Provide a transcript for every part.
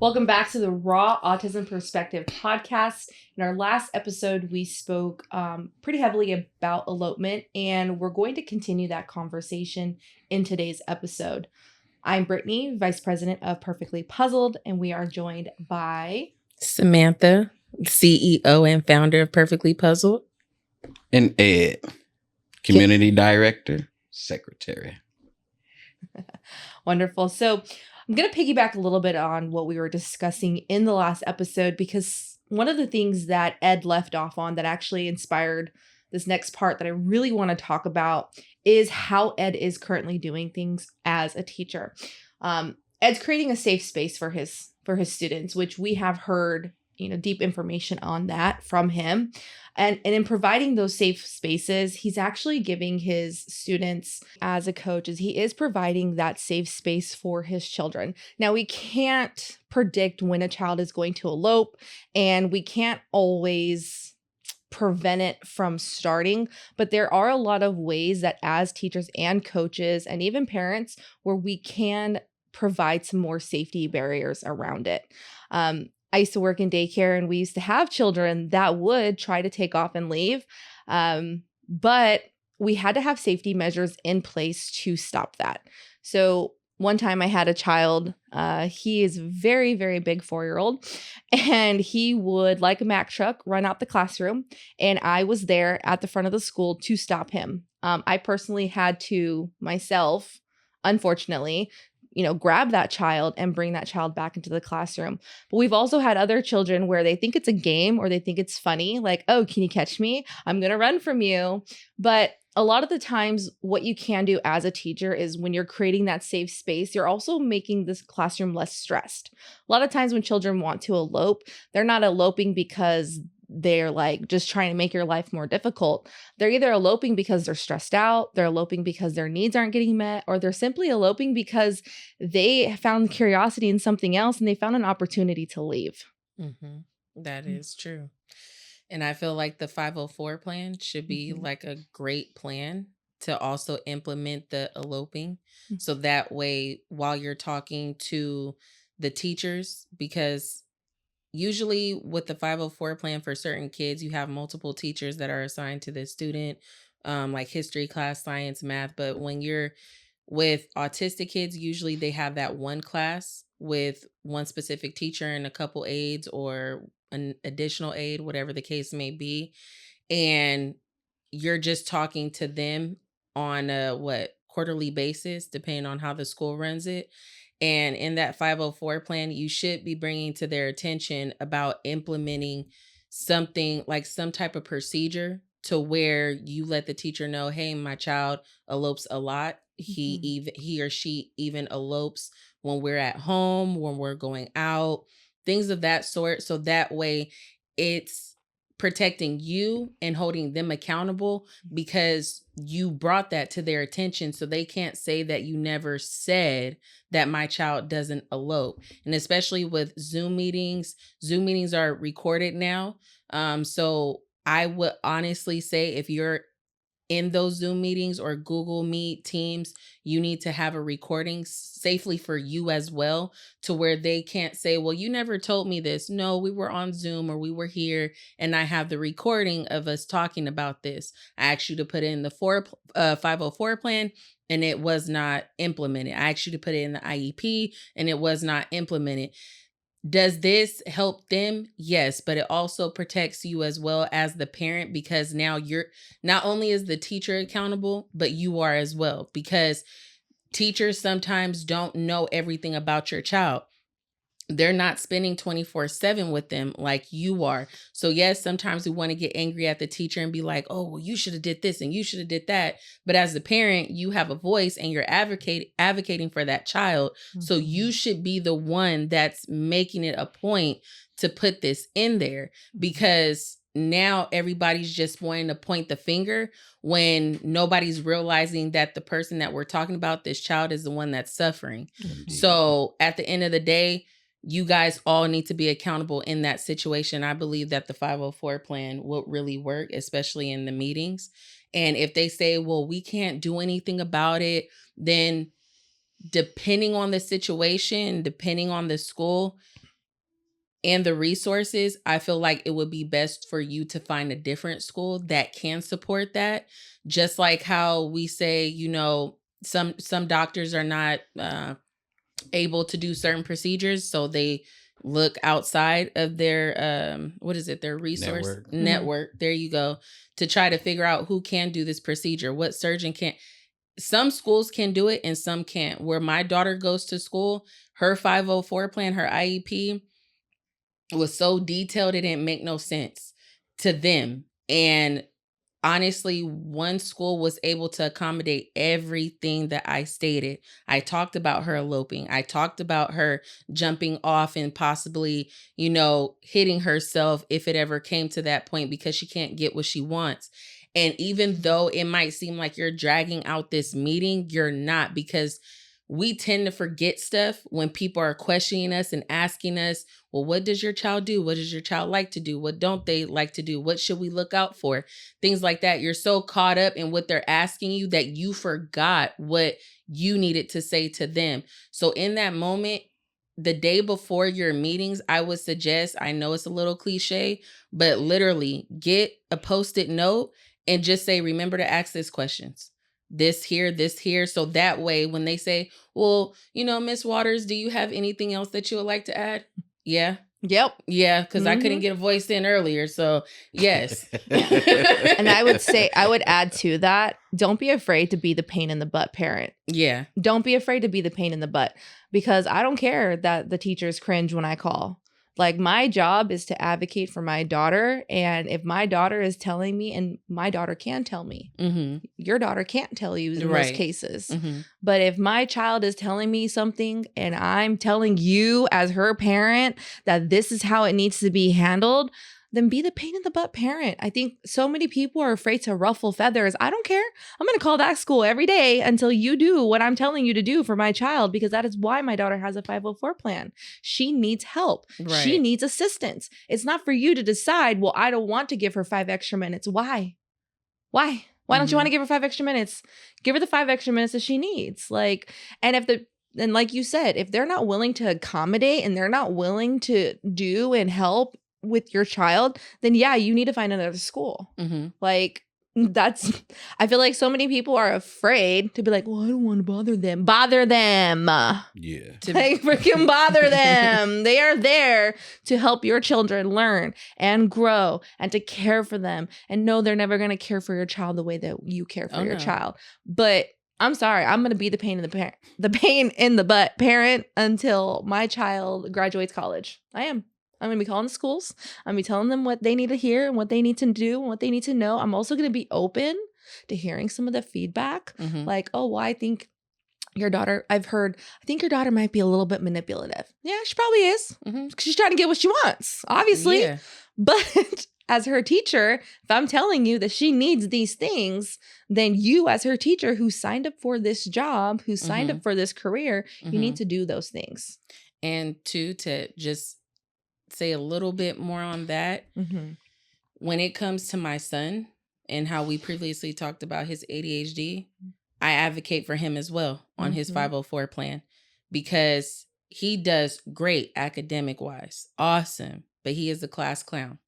Welcome back to the Raw Autism Perspective podcast. In our last episode, we spoke pretty heavily about elopement, and we're going to continue that conversation in today's episode. I'm Brittany, Vice President of Perfectly Puzzled, and we are joined by Samantha, CEO and founder of Perfectly Puzzled. And Ed, Community Director, Secretary. Wonderful. So I'm going to piggyback a little bit on what we were discussing in the last episode, because one of the things that Ed left off on that actually inspired this next part that I really want to talk is how Ed is currently doing things as a teacher. Ed's creating a safe space for his students, which we have heard, deep information on that from him. And in providing those safe spaces, he's actually giving his students, as a coach, he is providing that safe space for his children. Now, we can't predict when a child is going to elope, and we can't always prevent it from starting, but there are a lot of ways that as teachers and coaches and even parents where we can provide some more safety barriers around it. I used to work in daycare, and we used to have children that would try to take off and leave. But we had to have safety measures in place to stop that. So one time I had a child, he is very, very big 4-year-old, and he would, like a Mack truck, run out the classroom. And I was there at the front of the school to stop him. I personally had to myself, unfortunately, grab that child and bring that child back into the classroom. But we've also had other children where they think it's a game or they think it's funny, like, oh, can you catch me? I'm going to run from you. But a lot of the times what you can do as a teacher is when you're creating that safe space, you're also making this classroom less stressed. A lot of times when children want to elope, they're not eloping because they're like just trying to make your life more difficult. They're either eloping because they're stressed out, they're eloping because their needs aren't getting met, or they're simply eloping because they found curiosity in something else and they found an opportunity to leave. Mm-hmm. That is true. And I feel like the 504 plan should be like a great plan to also implement the eloping. So that way, while you're talking to the teachers, because usually with the 504 plan for certain kids, you have multiple teachers that are assigned to the student, like history class, science, math. But when you're with autistic kids, usually they have that one class with one specific teacher and a couple aides or an additional aide, whatever the case may be. And you're just talking to them on a quarterly basis, depending on how the school runs it. And in that 504 plan, you should be bringing to their attention about implementing something like some type of procedure to where you let the teacher know, hey, my child elopes a lot. He or she even elopes when we're at home, when we're going out, things of that sort. So that way it's protecting you and holding them accountable because you brought that to their attention, so they can't say that you never said that my child doesn't elope. And especially with Zoom meetings are recorded now. So I would honestly say if you're in those Zoom meetings or Google Meet, Teams, you need to have a recording safely for you as well, to where they can't say, well, you never told me this. No, we were on Zoom or we were here and I have the recording of us talking about this. I asked you to put in the 504 plan and it was not implemented. I asked you to put it in the IEP and it was not implemented. Does this help them? Yes, but it also protects you as well as the parent, because now you're not only is the teacher accountable, but you are as well, because teachers sometimes don't know everything about your child. They're not spending 24/7 with them like you are. So yes, sometimes we want to get angry at the teacher and be like, oh, well, you should have did this and you should have did that. But as the parent, you have a voice and you're advocating for that child. So you should be the one that's making it a point to put this in there, because now everybody's just wanting to point the finger when nobody's realizing that the person that we're talking about, this child, is the one that's suffering. Indeed. So at the end of the day, you guys all need to be accountable in that situation. I believe that the 504 plan will really work, especially in the meetings. And if they say, well, we can't do anything about it, then depending on the situation, depending on the school, and the resources, I feel like it would be best for you to find a different school that can support that. Just like how we say, you know, some doctors are not able to do certain procedures, so they look outside of their what is it, their resource network. There you go, to try to figure out who can do this procedure, what surgeon can. Some schools can do it and some can't. Where my daughter goes to school, her 504 plan, her IEP was so detailed it didn't make no sense to them. And honestly, one school was able to accommodate everything that I stated. I talked about her eloping. I talked about her jumping off and possibly, you know, hitting herself if it ever came to that point because she can't get what she wants. And even though it might seem like you're dragging out this meeting, you're not, because we tend to forget stuff when people are questioning us and asking us, well, what does your child do? What does your child like to do? What don't they like to do? What should we look out for? Things like that. You're so caught up in what they're asking you that you forgot what you needed to say to them. So in that moment, the day before your meetings, I would suggest, I know it's a little cliche, but literally get a Post-it note and just say, remember to ask these questions. This here. So that way, when they say, well, you know, Miss Waters, do you have anything else that you would like to add? Yeah. Yep. Yeah, because I couldn't get a voice in earlier. So yes. And I would add to that, don't be afraid to be the pain in the butt parent. Yeah. Don't be afraid to be the pain in the butt, because I don't care that the teachers cringe when I call. Like, my job is to advocate for my daughter. And if my daughter is telling me, and my daughter can tell me, your daughter can't tell you in most cases. But if my child is telling me something and I'm telling you as her parent that this is how it needs to be handled, then be the pain in the butt parent. I think so many people are afraid to ruffle feathers. I don't care. I'm going to call that school every day until you do what I'm telling you to do for my child, because that is why my daughter has a 504 plan. She needs help. Right. She needs assistance. It's not for you to decide, well, I don't want to give her 5 extra minutes. Why? Why don't you want to give her 5 extra minutes? Give her the 5 extra minutes that she needs. Like, and like you said, if they're not willing to accommodate and they're not willing to do and help with your child, then yeah, you need to find another school. Like, I feel like so many people are afraid to be like, well, I don't want to bother them. Bother them. Yeah. Like, freaking bother them. They are there to help your children learn and grow and to care for them. And no, they're never going to care for your child the way that you care for your child. But I'm sorry, I'm going to be the pain in the butt parent until my child graduates college. I am. I'm going to be calling the schools. I'm going to be telling them what they need to hear and what they need to do and what they need to know. I'm also going to be open to hearing some of the feedback. Like, oh, well, I think your daughter might be a little bit manipulative. Yeah, she probably is. She's trying to get what she wants, obviously. Yeah. But as her teacher, if I'm telling you that she needs these things, then you as her teacher who signed up for this job, who signed up for this career, you need to do those things. And to just say a little bit more on that. When it comes to my son and how we previously talked about his ADHD, I advocate for him as well on his 504 plan, because he does great academic wise. Awesome. But he is a class clown.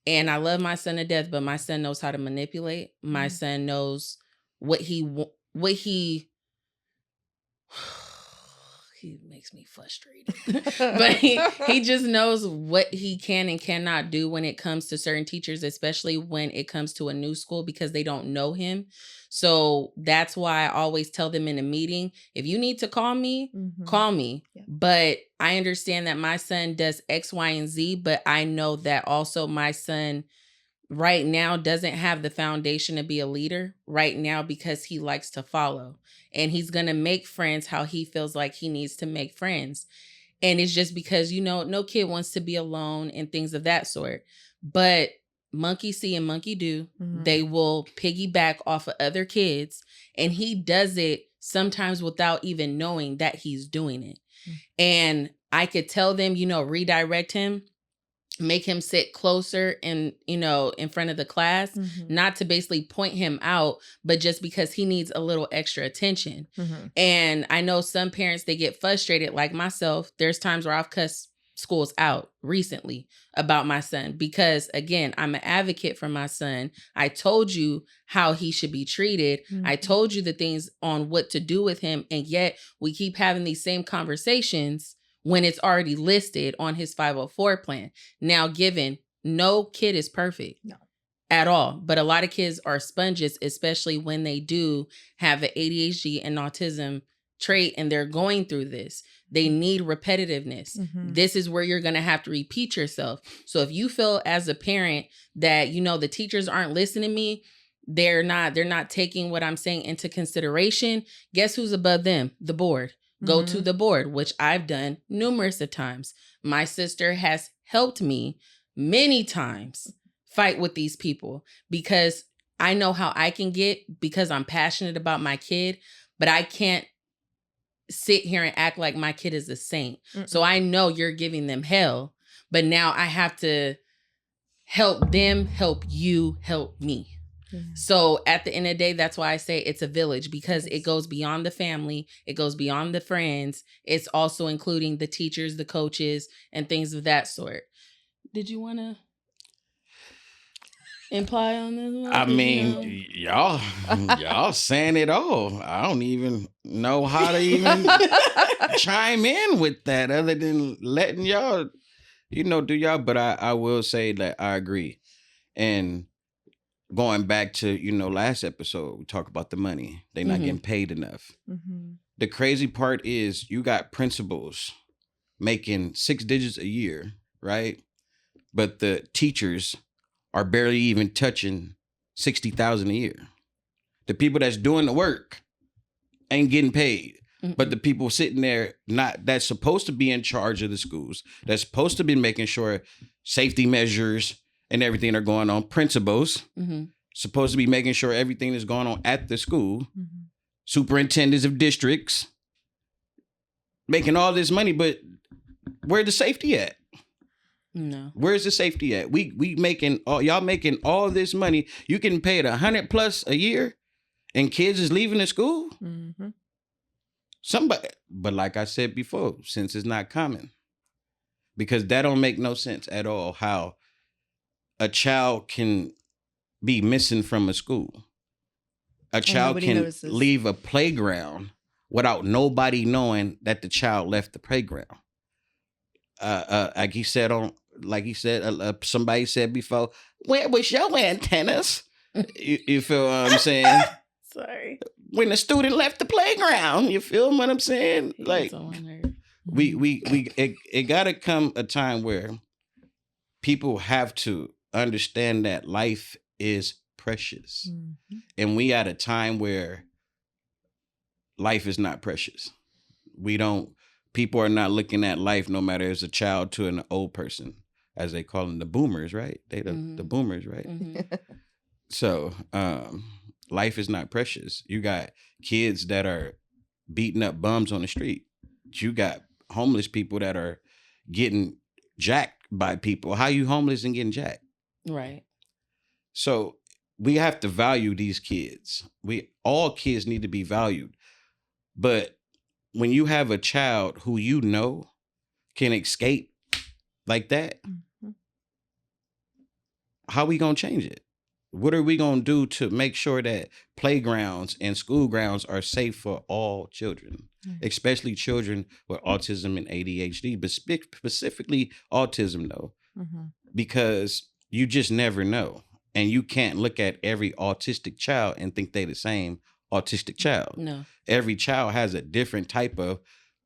And I love my son to death, but my son knows how to manipulate. My son knows what he makes me frustrated. But he just knows what he can and cannot do when it comes to certain teachers, especially when it comes to a new school, because they don't know him. So that's why I always tell them in a meeting, if you need to call me, call me. Yeah. But I understand that my son does X, Y, and Z, but I know that also my son right now doesn't have the foundation to be a leader right now, because he likes to follow. And he's going to make friends how he feels like he needs to make friends. And it's just because, no kid wants to be alone and things of that sort. But monkey see and monkey do. They will piggyback off of other kids. And he does it sometimes without even knowing that he's doing it. And I could tell them, redirect him, make him sit closer and, in front of the class, not to basically point him out, but just because he needs a little extra attention. And I know some parents, they get frustrated, like myself. There's times where I've cussed schools out recently about my son because, again, I'm an advocate for my son. I told you how he should be treated. I told you the things on what to do with him. And yet we keep having these same conversations when it's already listed on his 504 plan. Now, given no kid is perfect. No. At all. But a lot of kids are sponges, especially when they do have an ADHD and autism trait and they're going through this. They need repetitiveness. This is where you're going to have to repeat yourself. So if you feel as a parent that, you know, the teachers aren't listening to me, they're not taking what I'm saying into consideration, guess who's above them? The board. Go to the board, which I've done numerous of times. My sister has helped me many times fight with these people because I know how I can get because I'm passionate about my kid, but I can't sit here and act like my kid is a saint. So I know you're giving them hell, but now I have to help them, help you, help me. So at the end of the day, that's why I say it's a village because it goes beyond the family. It goes beyond the friends. It's also including the teachers, the coaches, and things of that sort. Did you want to imply on this one? I mean, y'all saying it all. I don't even know how to even chime in with that other than letting y'all, do y'all. But I will say that I agree. And going back to, last episode, we talked about the money. They're not getting paid enough. The crazy part is you got principals making 6 digits a year, right? But the teachers are barely even touching $60,000 a year. The people that's doing the work ain't getting paid. But the people sitting there that's supposed to be in charge of the schools, that's supposed to be making sure safety measures and everything are going on, principals, supposed to be making sure everything is going on at the school, superintendents of districts, making all this money, but where's the safety at? No. Where's the safety at? Y'all making all this money. You getting paid $100+ a year, and kids is leaving the school. Somebody, but like I said before, since it's not common, because that don't make no sense at all. How a child can be missing from a school. A child can leave a playground without nobody knowing that the child left the playground. Like somebody said before, where was your antennas? you feel what I'm saying? Sorry. When the student left the playground, you feel what I'm saying? Like it gotta come a time where people have to understand that life is precious. And we at a time where life is not precious. People are not looking at life, no matter if it's a child to an old person, as they call them, the boomers, right? They the boomers, right? So life is not precious. You got kids that are beating up bums on the street. You got homeless people that are getting jacked by people. How you homeless and getting jacked? Right. So we have to value these kids. All kids need to be valued. But when you have a child who can escape like that, how we gonna change it? What are we gonna do to make sure that playgrounds and school grounds are safe for all children, especially children with autism and ADHD, but specifically autism though, because you just never know. And you can't look at every autistic child and think they the same autistic child. No. Every child has a different type of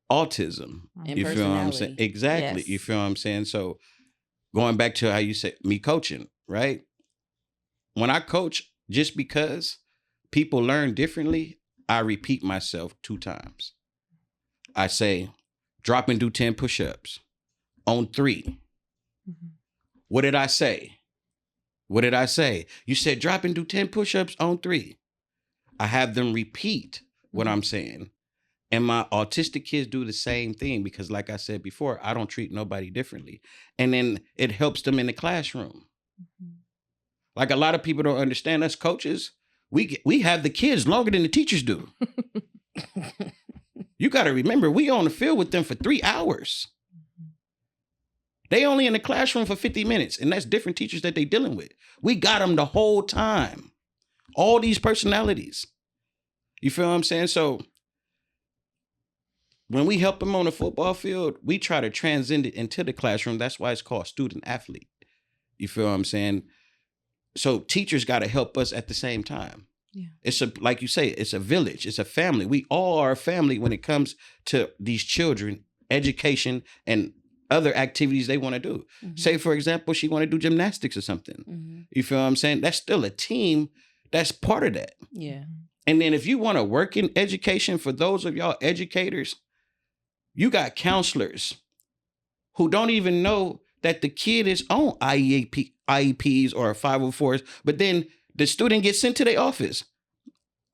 autism. And you feel what I'm saying? Exactly. Yes. You feel what I'm saying? So going back to how you said me coaching, right? When I coach, just because people learn differently, I repeat myself 2 times. I say, drop and do 10 push-ups on 3. What did I say? You said drop and do 10 push-ups on 3. I have them repeat what I'm saying. And my autistic kids do the same thing because, like I said before, I don't treat nobody differently. And then it helps them in the classroom. Like a lot of people don't understand, us coaches, we have the kids longer than the teachers do. You got to remember, we on the field with them for 3 hours. They only in the classroom for 50 minutes, and that's different teachers that they dealing with. We got them the whole time. All these personalities. You feel what I'm saying? So when we help them on the football field, we try to transcend it into the classroom. That's why it's called student athlete. You feel what I'm saying? So teachers got to help us at the same time. Yeah. It's like you say, it's a village. It's a family. We all are a family when it comes to these children, education, and other activities they want to do. Mm-hmm. Say, for example, she want to do gymnastics or something. Mm-hmm. You feel what I'm saying? That's still a team. That's part of that. Yeah. And then if you want to work in education, for those of y'all educators, you got counselors who don't even know that the kid is on IEPs or 504s, but then the student gets sent to their office.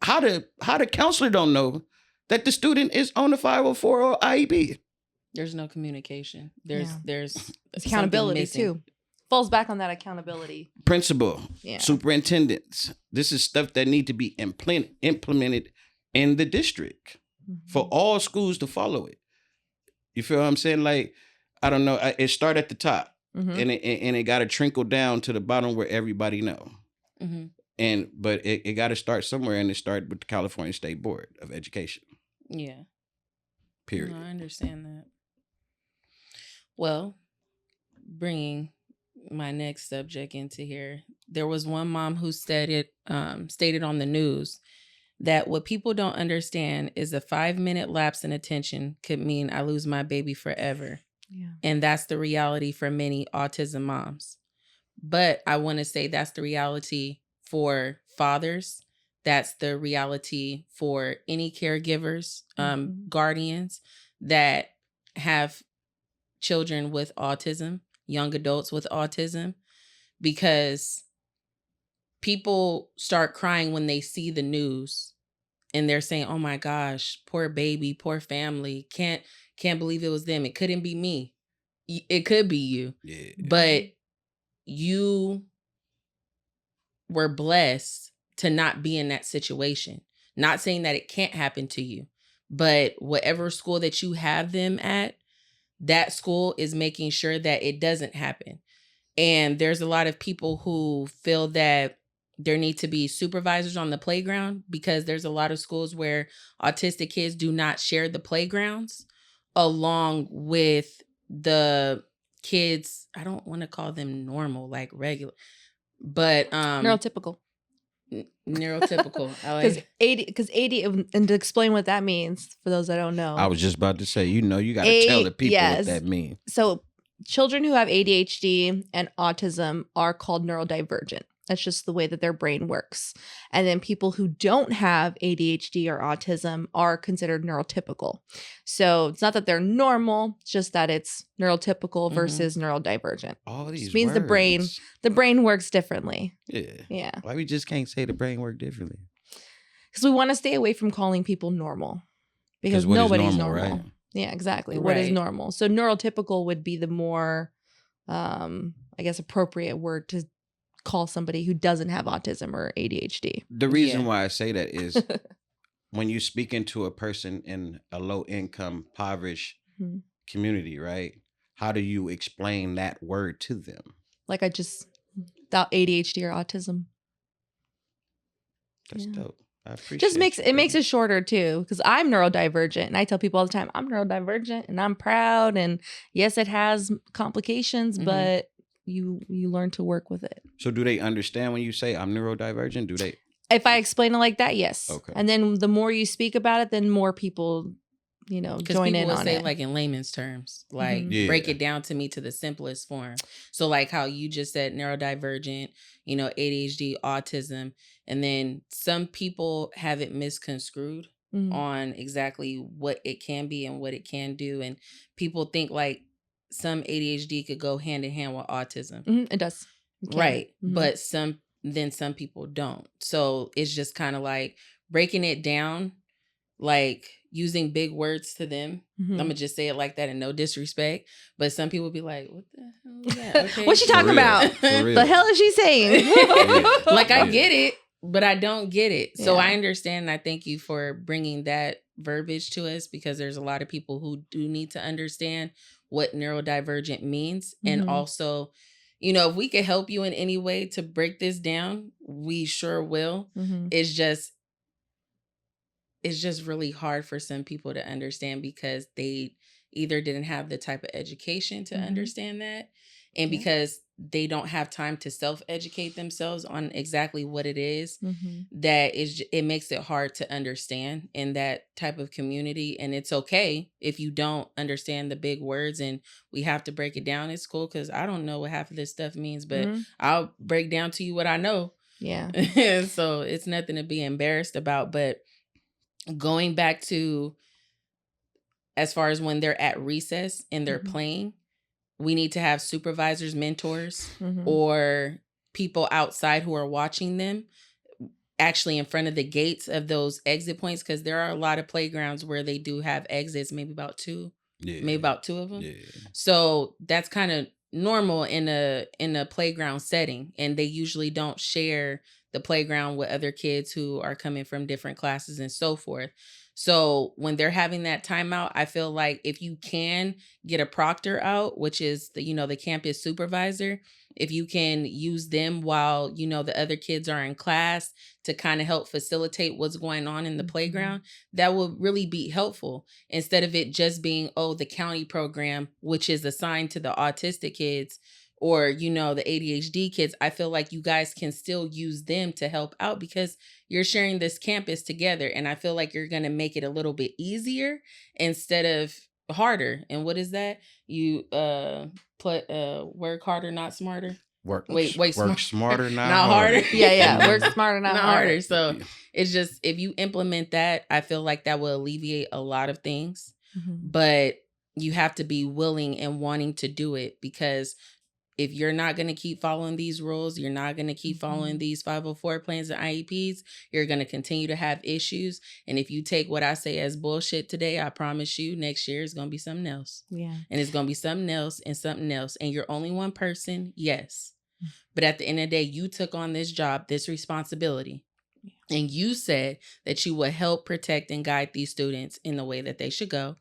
How the counselor don't know that the student is on the 504 or IEP? There's no communication. There's accountability too. Falls back on that accountability. Principal, superintendents. This is stuff that need to be implemented in the district for all schools to follow it. You feel what I'm saying? Like, I don't know. It start at the top, and it got to trickle down to the bottom where everybody know. Mm-hmm. But it got to start somewhere, and it started with the California State Board of Education. Yeah. Period. No, I understand that. Well, bringing my next subject into here, there was one mom who stated on the news that what people don't understand is a 5-minute lapse in attention could mean I lose my baby forever. Yeah. And that's the reality for many autism moms. But I want to say that's the reality for fathers. That's the reality for any caregivers, guardians that have children with autism, young adults with autism, because people start crying when they see the news and they're saying, oh my gosh, poor baby, poor family, can't believe it was them. It couldn't be me. It could be you. Yeah. But you were blessed to not be in that situation. Not saying that it can't happen to you, but whatever school that you have them at, that school is making sure that it doesn't happen. And there's a lot of people who feel that there need to be supervisors on the playground because there's a lot of schools where autistic kids do not share the playgrounds along with the kids. I don't want to call them normal, like regular, but neurotypical. Neurotypical. I like because AD, and to explain what that means for those that don't know. I was just about to say, you got to tell the people what that means. So children who have ADHD and autism are called neurodivergent. That's just the way that their brain works. And then people who don't have ADHD or autism are considered neurotypical. So it's not that they're normal, it's just that it's neurotypical versus neurodivergent. All these which means words. the brain works differently. Yeah. Why we just can't say the brain work differently? Because we want to stay away from calling people normal. Because nobody's normal. Right? Yeah, exactly. Right. What is normal? So neurotypical would be the more, I guess, appropriate word to call somebody who doesn't have autism or ADHD. The reason why I say that is when you speak into a person in a low income, impoverished community, right? How do you explain that word to them? Like without ADHD or autism. That's dope. I appreciate just makes it shorter too, because I'm neurodivergent and I tell people all the time I'm neurodivergent and I'm proud, and yes, it has complications, but you learn to work with it. So do they understand when you say I'm neurodivergent? Do they? If I explain it like that, yes. Okay. And then the more you speak about it, then more people, join in on it. Because people will say like in layman's terms, like break it down to me to the simplest form. So like how you just said neurodivergent, ADHD, autism, and then some people have it misconstrued on exactly what it can be and what it can do. And people think like some ADHD could go hand in hand with autism. It does. Right. But some people don't. So it's just kind of like breaking it down, like using big words to them. I'm going to just say it like that and no disrespect. But some people be like, what the hell is that? Okay. What's she talking about? The hell is she saying? Like, I get it. but I don't get it. So Yeah. I understand. I thank you for bringing that verbiage to us, because there's a lot of people who do need to understand what neurodivergent means. And also, you know, if we could help you in any way to break this down, we sure will. It's just really hard for some people to understand, because they either didn't have the type of education to understand that, and because they don't have time to self-educate themselves on exactly what it is, that it makes it hard to understand in that type of community. And it's okay if you don't understand the big words and we have to break it down. It's cool, because I don't know what half of this stuff means, but I'll break down to you what I know. Yeah. So it's nothing to be embarrassed about. But going back to, as far as when they're at recess and they're playing, we need to have supervisors, mentors, or people outside who are watching them, actually in front of the gates of those exit points, because there are a lot of playgrounds where they do have exits, maybe about two of them. Yeah. So that's kind of normal in a playground setting, and they usually don't share the playground with other kids who are coming from different classes and so forth. So when they're having that timeout, I feel like if you can get a proctor out, which is the campus supervisor, if you can use them while, the other kids are in class to kind of help facilitate what's going on in the playground, that will really be helpful, instead of it just being, the county program, which is assigned to the autistic kids or, the ADHD kids. I feel like you guys can still use them to help out, because you're sharing this campus together. And I feel like you're going to make it a little bit easier instead of harder. And what is that? You work harder, not smarter. Work Work smarter, not harder. harder. Yeah. Work smarter, not harder. So it's just, if you implement that, I feel like that will alleviate a lot of things. But you have to be willing and wanting to do it, because if you're not going to keep following these rules, you're not going to keep following these 504 plans and IEPs, you're going to continue to have issues. And if you take what I say as bullshit today, I promise you next year is going to be something else. Yeah. And it's going to be something else and something else. And you're only one person. Yes. But at the end of the day, you took on this job, this responsibility. And you said that you would help protect and guide these students in the way that they should go.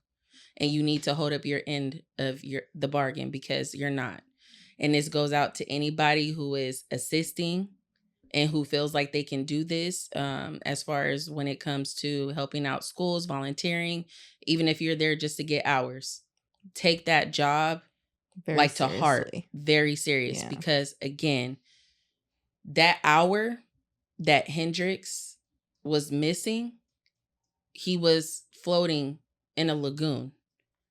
And you need to hold up your end of the bargain, because you're not. And this goes out to anybody who is assisting and who feels like they can do this, as far as when it comes to helping out schools, volunteering, even if you're there just to get hours. Take that job very to heart, very serious, because again, that hour that Hendricks was missing, he was floating in a lagoon,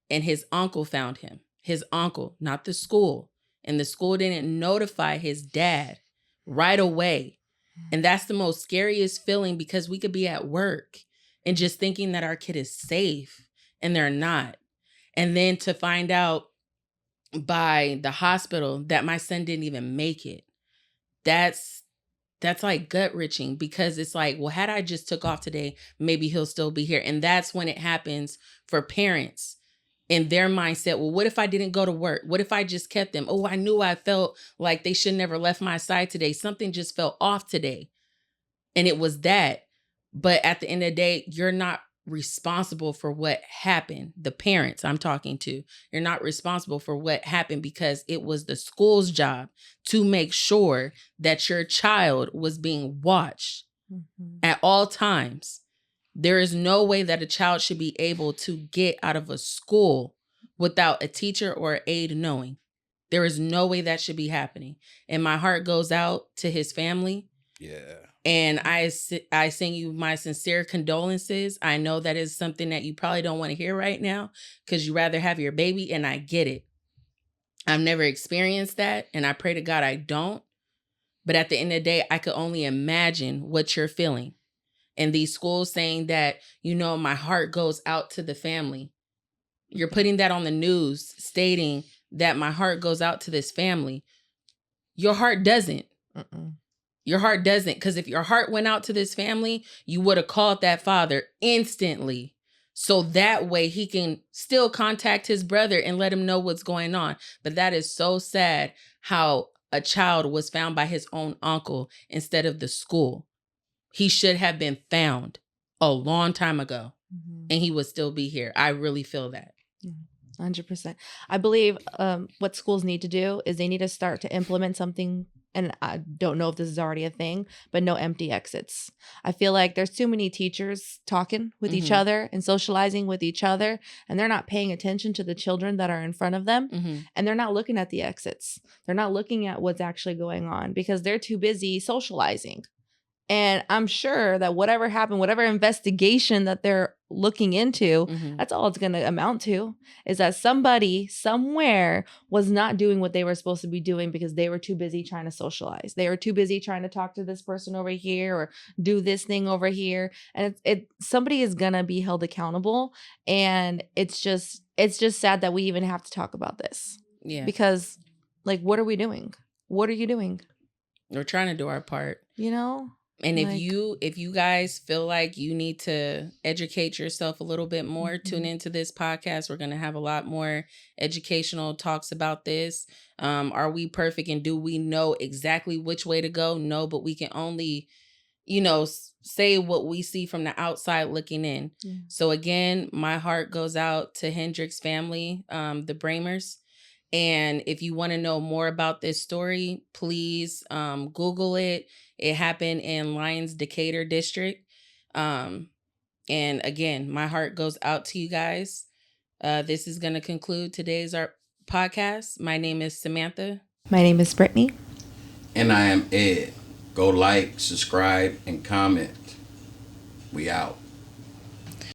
and his uncle found him. His uncle, not the school. And the school didn't notify his dad right away. And that's the most scariest feeling, because we could be at work and just thinking that our kid is safe, and they're not. And then to find out by the hospital that my son didn't even make it, that's like gut wrenching, because it's like, well, had I just took off today, maybe he'll still be here. And that's when it happens for parents. In their mindset, well, what if I didn't go to work? What if I just kept them? Oh, I knew I felt like they should never left my side today. Something just felt off today. And it was that. But at the end of the day, you're not responsible for what happened. The parents I'm talking to, you're not responsible for what happened, because it was the school's job to make sure that your child was being watched at all times. There is no way that a child should be able to get out of a school without a teacher or aide knowing. There is no way that should be happening. And my heart goes out to his family. Yeah. And I send you my sincere condolences. I know that is something that you probably don't want to hear right now, because you rather have your baby, and I get it. I've never experienced that, and I pray to God I don't. But at the end of the day, I could only imagine what you're feeling. And these schools saying that, my heart goes out to the family. You're putting that on the news, stating that my heart goes out to this family. Your heart doesn't. Your heart doesn't. Because if your heart went out to this family, you would have called that father instantly. So that way he can still contact his brother and let him know what's going on. But that is so sad, how a child was found by his own uncle instead of the school. He should have been found a long time ago, and he would still be here. I really feel that. 100%. I believe what schools need to do is they need to start to implement something, and I don't know if this is already a thing, but no empty exits. I feel like there's too many teachers talking with each other and socializing with each other, and they're not paying attention to the children that are in front of them, and they're not looking at the exits. They're not looking at what's actually going on because they're too busy socializing. And I'm sure that whatever happened, whatever investigation that they're looking into, that's all it's going to amount to, is that somebody somewhere was not doing what they were supposed to be doing because they were too busy trying to socialize. They were too busy trying to talk to this person over here or do this thing over here. And somebody is going to be held accountable. And it's just sad that we even have to talk about this. Yeah. Because, like, what are we doing? What are you doing? We're trying to do our part. You know? And if you guys feel like you need to educate yourself a little bit more, tune into this podcast. We're going to have a lot more educational talks about this. Are we perfect and do we know exactly which way to go? No, but we can only, say what we see from the outside looking in. Yeah. So again, my heart goes out to Hendricks family, the Bramers. And if you want to know more about this story, please Google it. It happened in Lyons Decatur District. And again, my heart goes out to you guys. This is going to conclude today's podcast. My name is Samantha. My name is Brittany. And I am Ed. Go like, subscribe, and comment. We out.